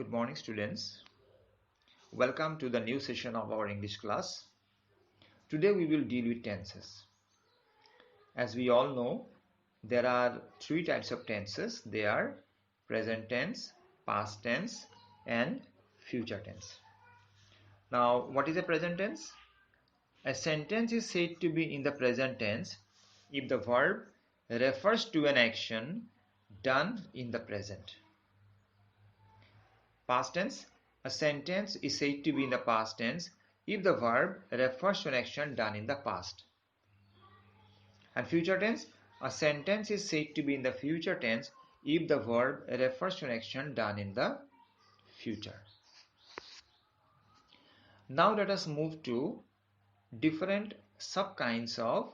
Good morning, students. Welcome to the new session of our English class. Today we will deal with tenses. As we all know, there are three types of tenses. They are present tense, past tense, and future tense. Now, what is a present tense? A sentence is said to be in the present tense if the verb refers to an action done in the present. Past tense. A sentence is said to be in the past tense if the verb refers to an action done in the past. And future tense. A sentence is said to be in the future tense if the verb refers to an action done in the future. Now let us move to different subkinds of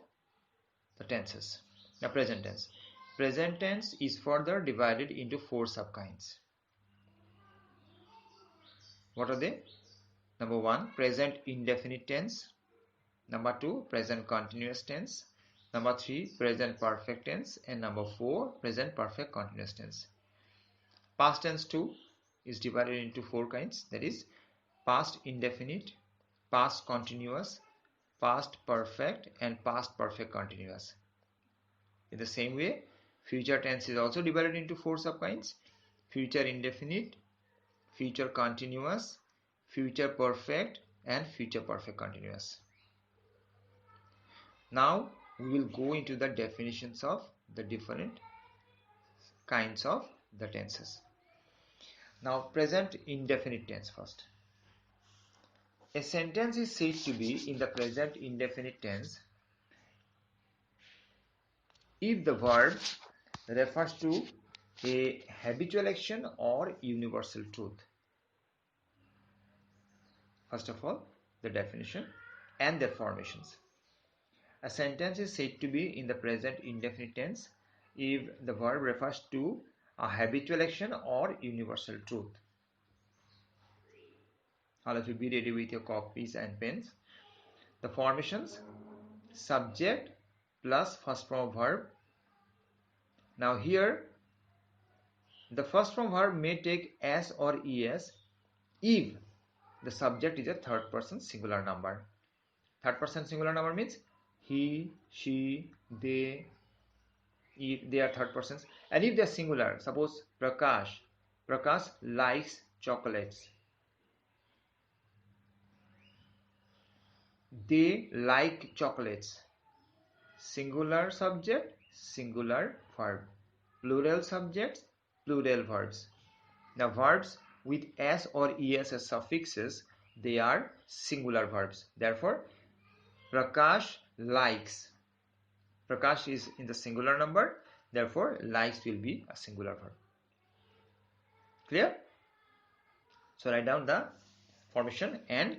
the tenses. The present tense. Present tense is further divided into four subkinds. What are they? Number 1, present indefinite tense. Number 2, present continuous tense. Number 3, present perfect tense. And number 4, present perfect continuous tense. Past tense too is divided into four kinds. That is past indefinite, past continuous, past perfect, and past perfect continuous. In the same way, future tense is also divided into four subkinds. Future indefinite, future continuous, future perfect, and future perfect continuous. Now we will go into the definitions of the different kinds of the tenses. Now, present indefinite tense first. A sentence is said to be in the present indefinite tense if the verb refers to a habitual action or universal truth. First of all, the definition and their formations. A sentence is said to be in the present indefinite tense if the verb refers to a habitual action or universal truth. All of you be ready with your copies and pens. The formations: subject plus first form of verb. Now here, the first form verb may take s or es if the subject is a third person singular number. Third person singular number means he, she, they, if they are third persons. And if they are singular, suppose Prakash likes chocolates. They like chocolates. Singular subject, singular verb. Plural subjects, plural verbs. Now verbs with s or es as suffixes, they are singular verbs. Therefore, Prakash likes. Prakash is in the singular number, therefore likes will be a singular verb. Clear? So write down the formation and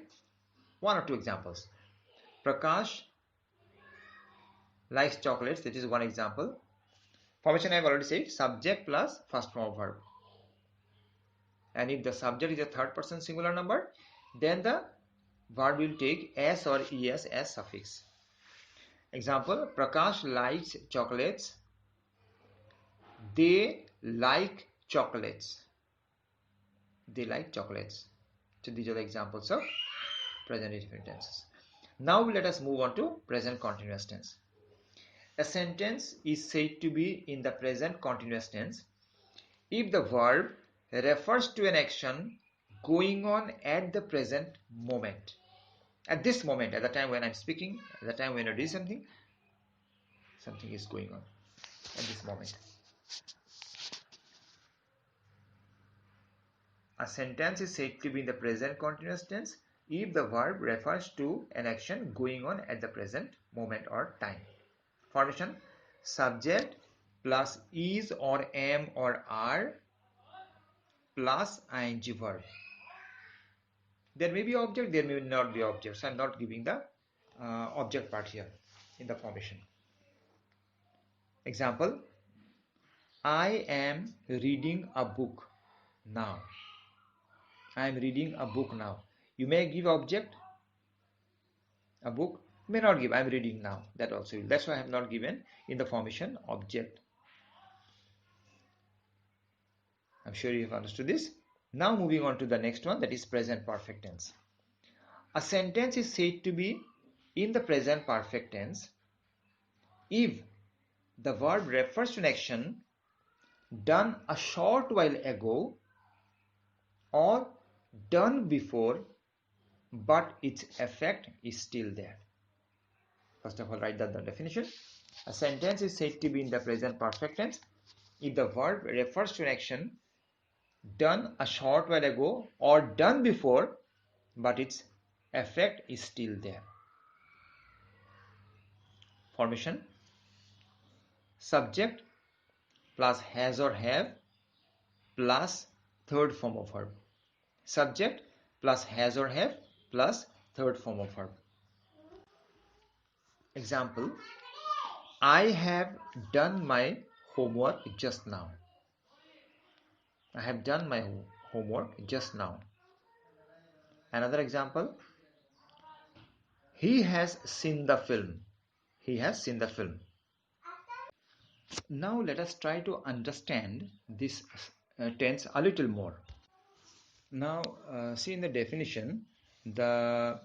one or two examples. Prakash likes chocolates, that is one example. Formation I have already said, subject plus first form of verb. And if the subject is a third person singular number, then the verb will take s or es as suffix. Example, Prakash likes chocolates. They like chocolates. They like chocolates. So these are the examples of present indefinite tenses. Now let us move on to present continuous tense. A sentence is said to be in the present continuous tense if the verb refers to an action going on at the present moment. At this moment, at the time when I'm speaking, at the time when I do something, something is going on at this moment. A sentence is said to be in the present continuous tense if the verb refers to an action going on at the present moment or time. Formation: subject plus is or am or are plus ing verb. There may be object, there may not be object. So I'm not giving the object part here in the formation. Example: I am reading a book now. I am reading a book now. You may give object, a book, may not give, I am reading now. That also, that's why I have not given in the formation object. I'm sure you have understood this. Now moving on to the next one, that is present perfect tense. A sentence is said to be in the present perfect tense if the verb refers to an action done a short while ago or done before, but its effect is still there. First of all, write down the definition. A sentence is said to be in the present perfect tense if the verb refers to an action done a short while ago or done before, but its effect is still there. Formation: subject plus has or have plus third form of verb. Subject plus has or have plus third form of verb. Example: I have done my homework just now. I have done my homework just now. Another example: he has seen the film. He has seen the film. Now let us try to understand this tense a little more. Now see in the definition, a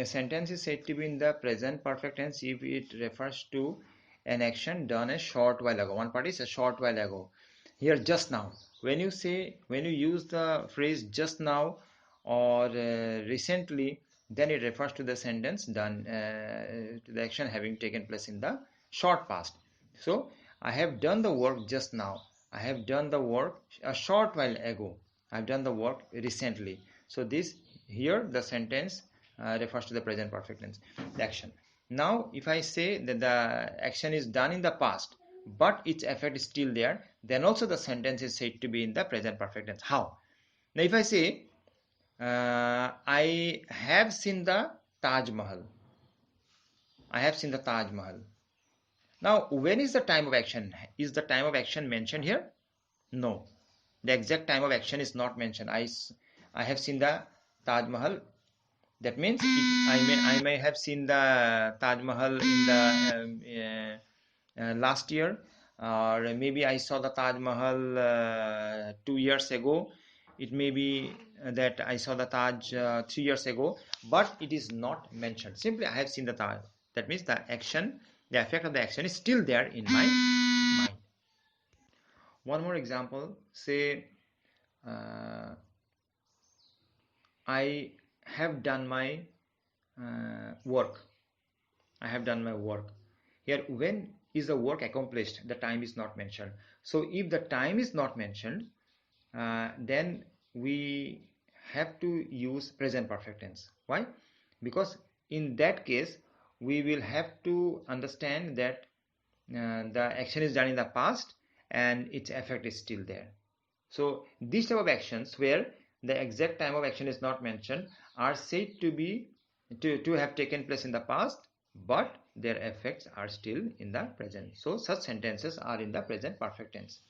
sentence is said to be in the present perfect tense if it refers to an action done a short while ago. One part is a short while ago. Here just now, when you use the phrase just now or recently, then it refers to the sentence done to the action having taken place in the short past. So I have done the work just now. I have done the work a short while ago. I've done the work recently. So this here the sentence refers to the present perfect tense, the action. Now if I say that the action is done in the past but its effect is still there, then also the sentence is said to be in the present perfect tense. How? Now if I say I have seen the Taj Mahal. I have seen the Taj Mahal. Now when is the time of action? Is the time of action mentioned here? No. The exact time of action is not mentioned. I have seen the Taj Mahal. That means I may have seen the Taj Mahal in the last year, or maybe I saw the Taj Mahal 2 years ago. It may be that I saw the Taj 3 years ago, but it is not mentioned. Simply I have seen the Taj. That means the action, the effect of the action is still there in my mind. One more example, say I have done my work. I have done my work. Here, when is the work accomplished? The time is not mentioned. So if the time is not mentioned, then we have to use present perfect tense. Why? Because in that case, we will have to understand that the action is done in the past and its effect is still there. So these type of actions where the exact time of action is not mentioned are said to be to have taken place in the past, but their effects are still in the present. So such sentences are in the present perfect tense.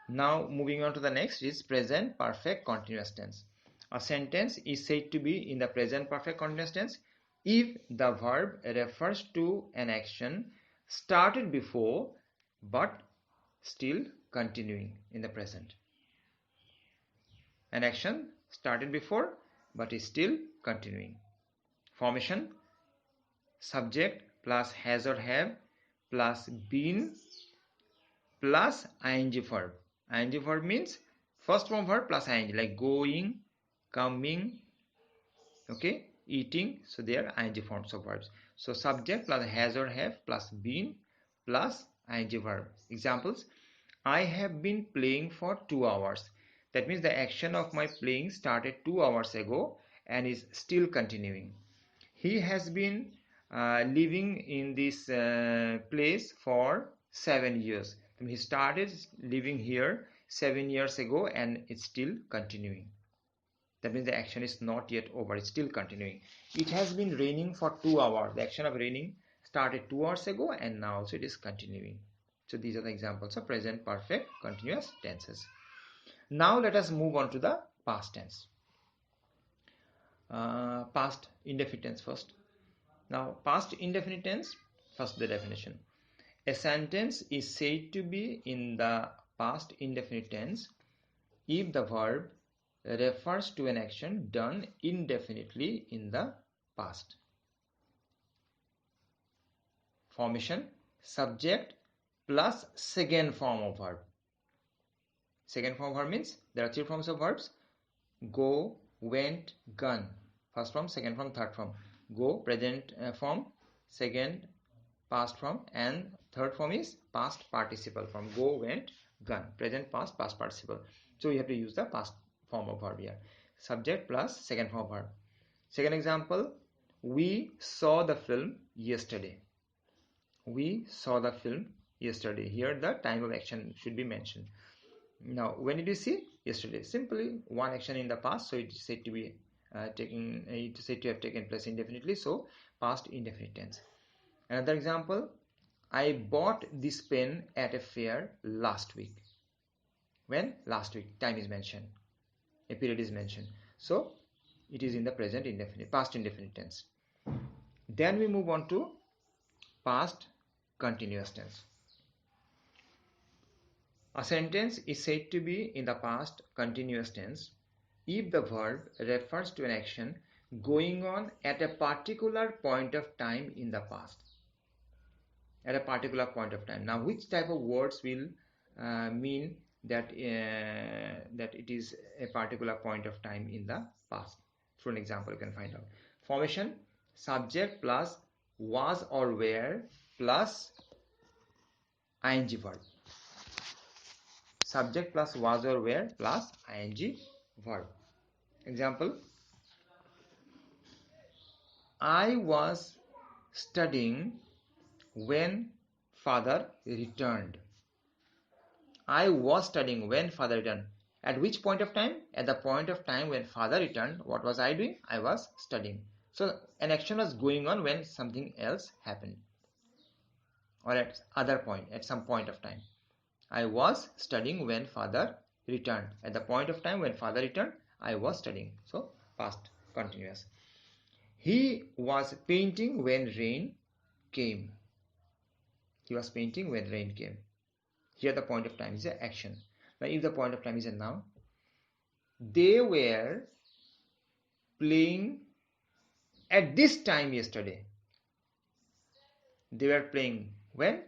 Now moving on to the next is present perfect continuous tense. A sentence is said to be in the present perfect continuous tense if the verb refers to an action started before but still continuing in the present. An action started before but is still continuing. Formation: subject plus has or have plus been plus ing verb. Ing verb means first form verb plus ing, like going, coming, okay, eating. So they are ing forms of verbs. So subject plus has or have plus been plus ing verb. Examples: I have been playing for 2 hours. That means the action of my playing started 2 hours ago and is still continuing. He has been living in this place for 7 years. He started living here 7 years ago and it's still continuing. That means the action is not yet over, it's still continuing. It has been raining for 2 hours. The action of raining started 2 hours ago and now also it is continuing. So these are the examples of present perfect continuous tenses. Now let us move on to the past tense. Past indefinite tense first. Now past indefinite tense, first the definition. A sentence is said to be in the past indefinite tense if the verb refers to an action done indefinitely in the past. Formation: subject plus second form of verb. Second form of verb means there are three forms of verbs: go, went, gone. First form, second form, third form. Go, present form; second, past form; and third form is past participle form. Go, went, gone. Present, past, past participle. So you have to use the past form of verb here. Subject plus second form of verb. Second example: we saw the film yesterday. We saw the film yesterday. Here the time of action should be mentioned. Now, when did you see? Yesterday. Simply one action in the past, so it is said to be said to have taken place indefinitely, so past indefinite tense. Another example: I bought this pen at a fair last week. When? Last week. Time is mentioned, a period is mentioned, so it is in the present indefinite, past indefinite tense. Then we move on to past continuous tense. A sentence is said to be in the past continuous tense if the verb refers to an action going on at a particular point of time in the past. At a particular point of time. Now, which type of words will mean that that it is a particular point of time in the past? Through an example, you can find out. Formation: subject plus was or were plus ing verb. Subject plus was or were plus ing verb. Example: I was studying when father returned. I was studying when father returned. At which point of time? At the point of time when father returned. What was I doing? I was studying. So an action was going on when something else happened, or at other point, at some point of time. I was studying when father returned. At the point of time when father returned, I was studying. So past continuous. He was painting when rain came. He was painting when rain came. Here the point of time is an action. Now if the point of time is a noun, they were playing at this time yesterday. They were playing when?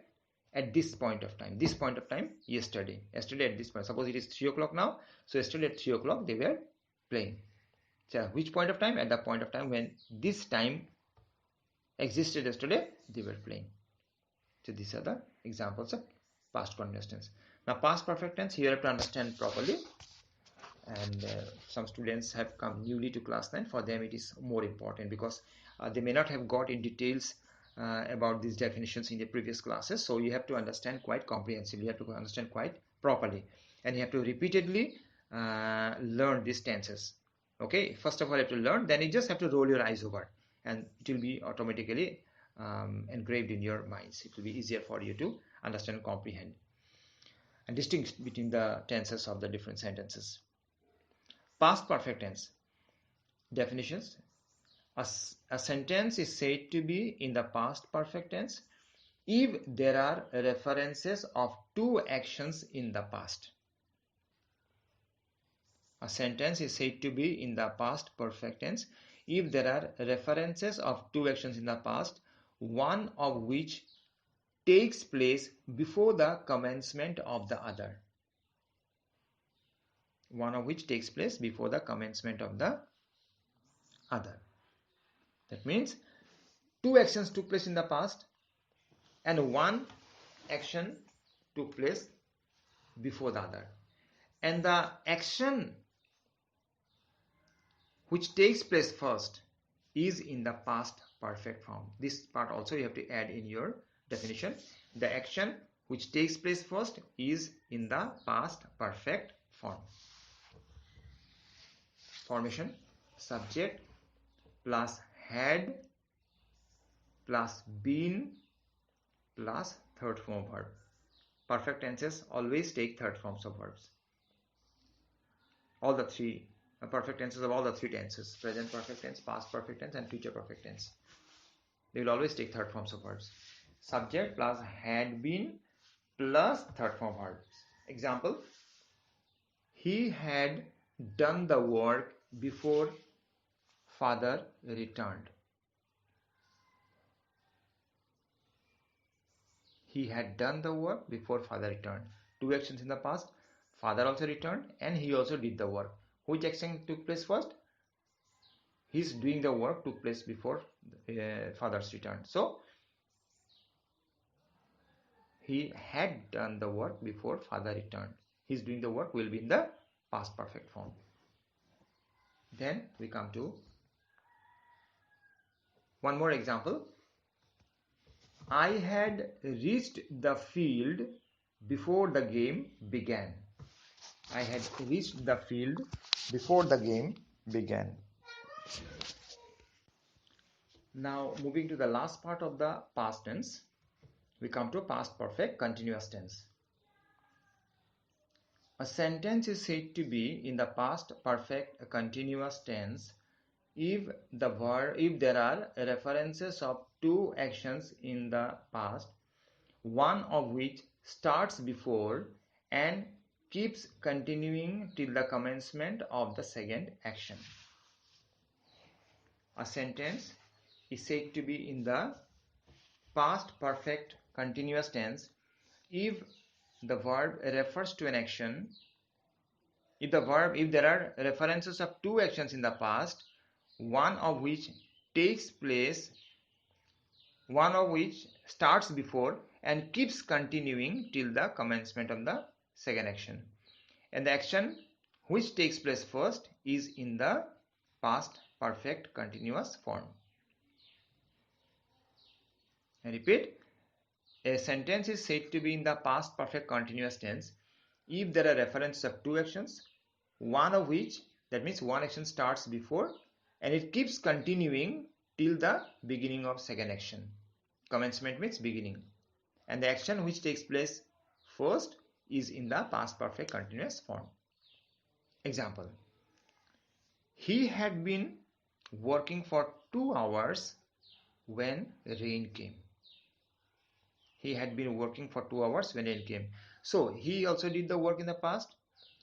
At this point of time. This point of time yesterday. Yesterday at this point. Suppose it is 3 o'clock now. So yesterday at 3 o'clock they were playing. So which point of time? At the point of time when this time existed yesterday, they were playing. So these are the examples of past continuous tense. Now past perfect tense, here you have to understand properly, and some students have come newly to class 9. For them it is more important because they may not have got in details about these definitions in the previous classes. So you have to understand quite comprehensively, you have to understand quite properly, and you have to repeatedly learn these tenses. Okay, first of all you have to learn, then you just have to roll your eyes over and it will be automatically engraved in your minds. It will be easier for you to understand and comprehend and distinguish between the tenses of the different sentences. Past perfect tense definitions. A sentence is said to be in the past perfect tense if there are references of two actions in the past. A sentence is said to be in the past perfect tense if there are references of two actions in the past, one of which takes place before the commencement of the other. One of which takes place before the commencement of the other. That means two actions took place in the past and one action took place before the other. And the action which takes place first is in the past perfect form. This part also you have to add in your definition. The action which takes place first is in the past perfect form. Formation: subject plus had plus been plus third form verb. Perfect tenses always take third forms of verbs. All the three perfect tenses of all the three tenses: present perfect tense, past perfect tense, and future perfect tense. They will always take third forms of verbs. Subject plus had been plus third form verbs. Example: He had done the work before father returned. He had done the work before father returned. Two actions in the past. Father also returned and he also did the work. Which action took place first? His doing the work took place before father's return. So he had done the work before father returned. His doing the work will be in the past perfect form. Then we come to one more example. I had reached the field before the game began. I had reached the field before the game began. Now moving to the last part of the past tense, we come to past perfect continuous tense. A sentence is said to be in the past perfect continuous tense if there are references of two actions in the past, one of which starts before and keeps continuing till the commencement of the second action. A sentence is said to be in the past perfect continuous tense if the verb refers to an action, if there are references of two actions in the past, one of which starts before and keeps continuing till the commencement of the second action, and the action which takes place first is in the past perfect continuous form. I repeat, a sentence is said to be in the past perfect continuous tense if there are references of two actions, one of which, that means one action starts before and it keeps continuing till the beginning of second action. Commencement means beginning, and the action which takes place first is in the past perfect continuous form. Example: he had been working for 2 hours when rain came. He had been working for 2 hours when rain came. So he also did the work in the past,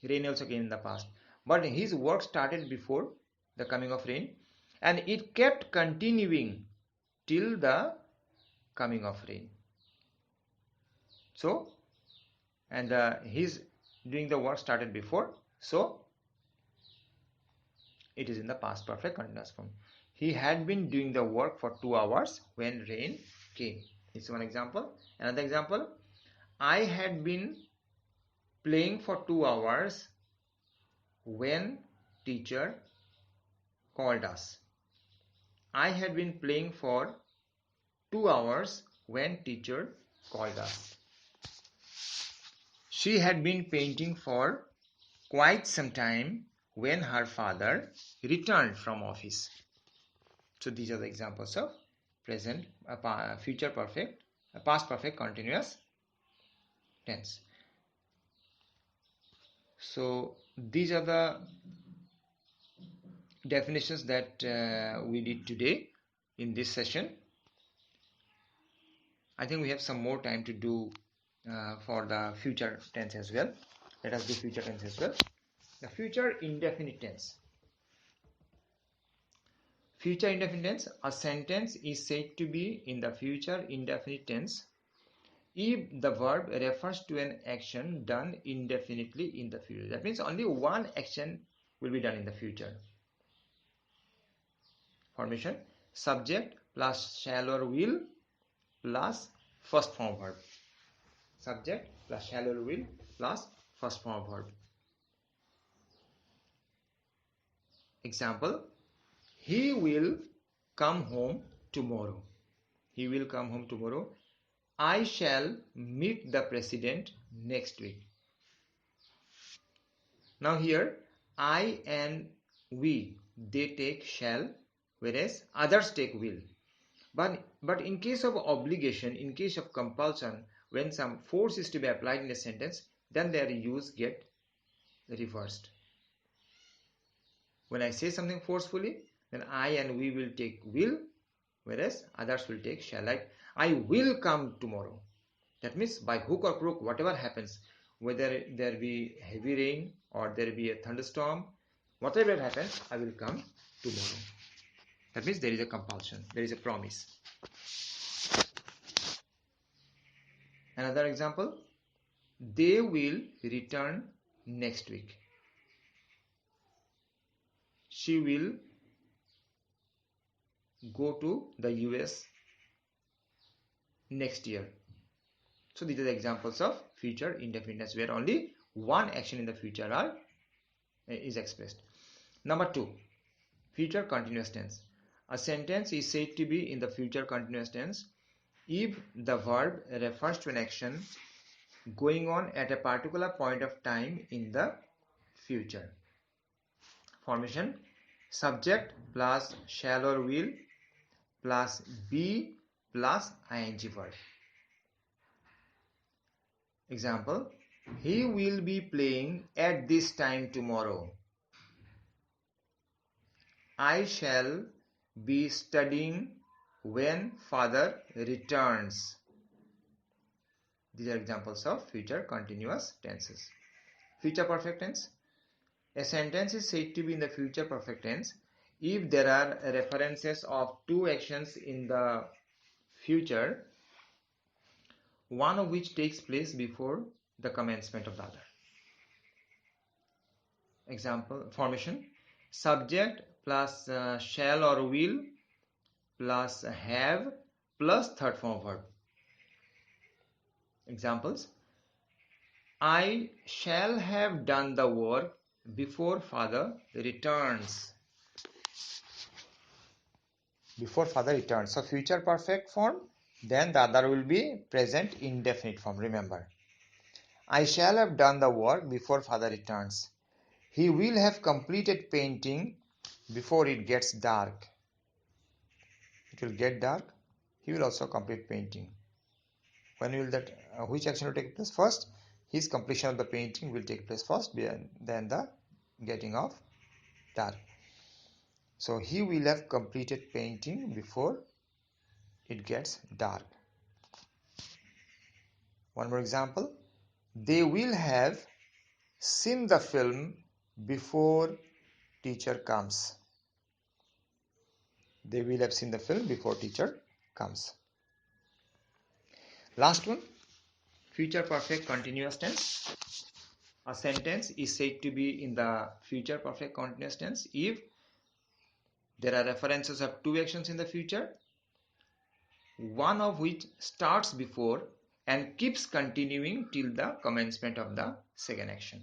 rain also came in the past, but his work started before the coming of rain and it kept continuing till the coming of rain. So, and his doing the work started before, so it is in the past perfect continuous form. He had been doing the work for 2 hours when rain came. This is one example. Another example: I had been playing for 2 hours when teacher called us. I had been playing for 2 hours when teacher called us. She had been painting for quite some time when her father returned from office. So these are the examples of present, future perfect, past perfect continuous tense. So these are the definitions that we did today in this session. I think we have some more time to do for the future tense as well. Let us do future tense as well. The future indefinite tense. Future indefinite tense, a sentence is said to be in the future indefinite tense if the verb refers to an action done indefinitely in the future. That means only one action will be done in the future. Formation: subject plus shall or will plus first form verb. Subject plus shall or will plus first form verb. Example: he will come home tomorrow. He will come home tomorrow. I shall meet the president next week. Now here, I and we, they take shall, whereas others take will. But in case of obligation, in case of compulsion, when some force is to be applied in a sentence, then their use get reversed. When I say something forcefully, then I and we will take will, whereas others will take shall. Like, I will come tomorrow. That means by hook or crook, whatever happens, whether there be heavy rain or there be a thunderstorm, whatever happens, I will come tomorrow. That means there is a compulsion, there is a promise. Another example, they will return next week. She will go to the US next year. So these are the examples of future indefiniteness where only one action in the future is expressed. Number 2, future continuous tense. A sentence is said to be in the future continuous tense if the verb refers to an action going on at a particular point of time in the future. Formation: subject plus shall or will plus be plus ing verb. Example: he will be playing at this time tomorrow. I shall be studying when father returns. These are examples of future continuous tenses. Future perfect tense. A sentence is said to be in the future perfect tense if there are references of two actions in the future, one of which takes place before the commencement of the other. Example: formation: subject plus shall or will plus have plus third form verb. Examples: I shall have done the work before father returns. Before father returns. So future perfect form, then the other will be present indefinite form. Remember, I shall have done the work before father returns. He will have completed painting before it gets dark. It will get dark. He will also complete painting. When will that? Which action will take place first? His completion of the painting will take place first, then the getting of dark. So he will have completed painting before it gets dark. One more example. They will have seen the film before teacher comes. They will have seen the film before teacher comes. Last one, future perfect continuous tense. A sentence is said to be in the future perfect continuous tense if there are references of two actions in the future, one of which starts before and keeps continuing till the commencement of the second action.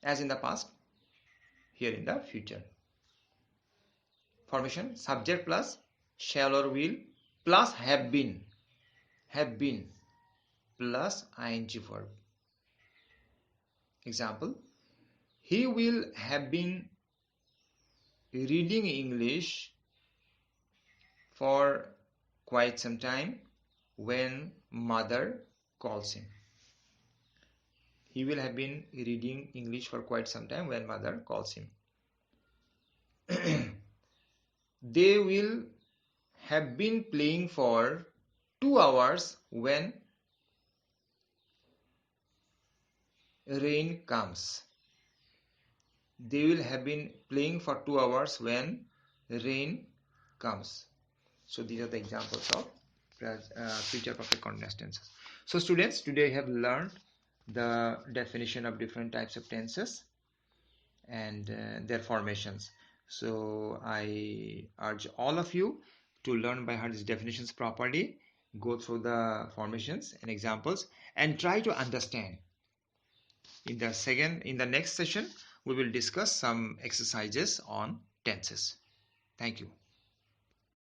As in the past, here in the future. Formation: subject plus shall or will plus have been plus ing verb. Example: he will have been reading English for quite some time when mother calls him. He will have been reading English for quite some time when mother calls him. They will have been playing for 2 hours when rain comes. They will have been playing for 2 hours when rain comes. So these are the examples of future perfect continuous tenses. So students, today I have learned the definition of different types of tenses and their formations. So I urge all of you to learn by heart these definitions properly, go through the formations and examples and try to understand. In the next session we will discuss some exercises on tenses. Thank you.